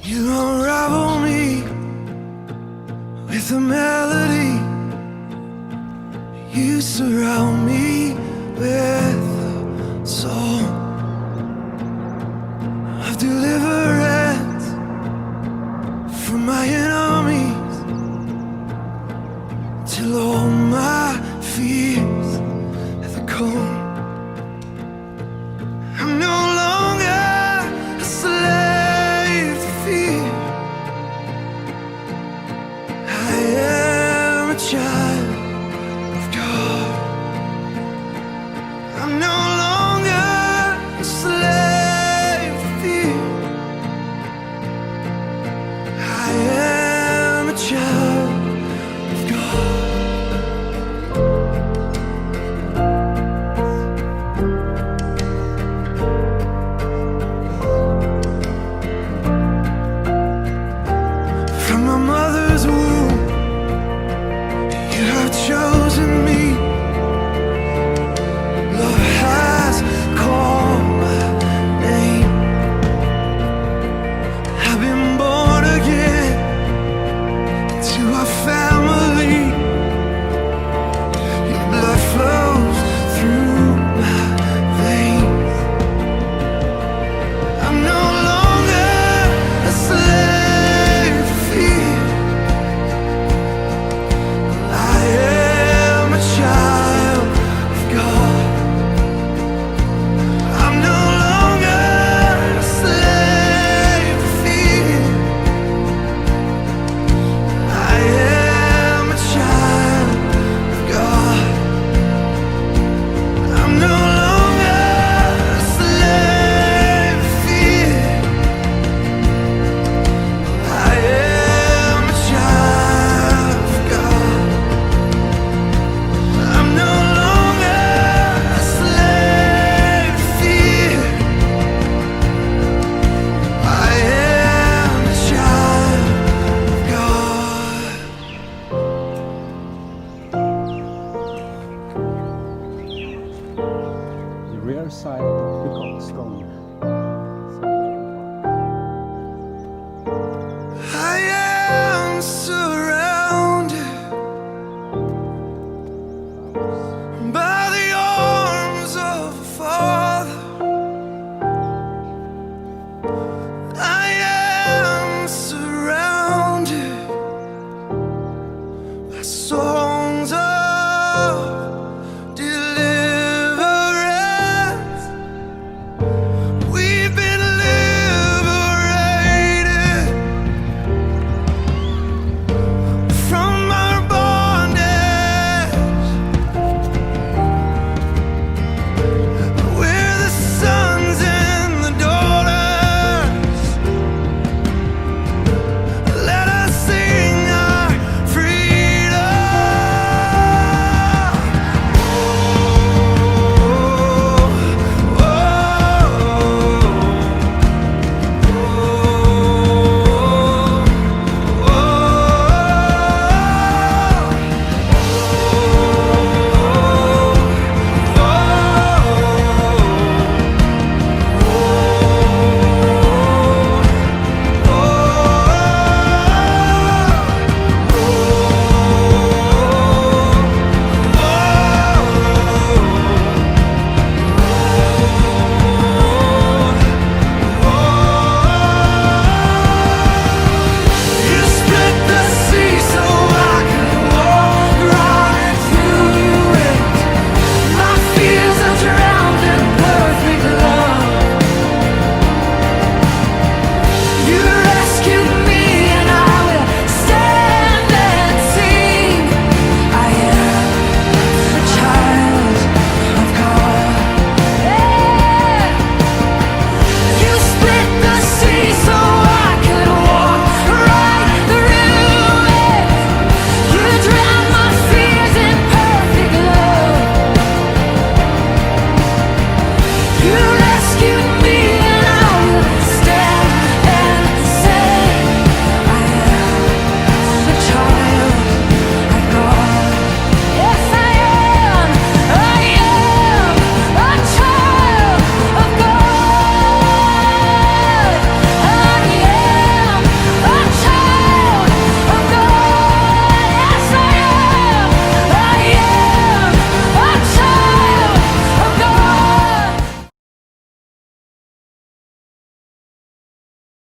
You unravel me with a melody. You surround me with a song of deliverance from my enemies, till all my fears have gone. I'm no longer a slave to fear. I am a child of God. I'm no longer a slave to fear. I am a child of God. From my mother's womb, you have chosen me. Love has called my name. I've been born again to a family. Your blood flows through my veins. I'm no longer a slave to fear. I am a child of God. I'm no longer a slave to fear. I am a child of God. I'm no longer a slave to fear. I am a child of God. I'm no longer a slave to fear. I am a child of God. The rear side of the pickup stone. I am so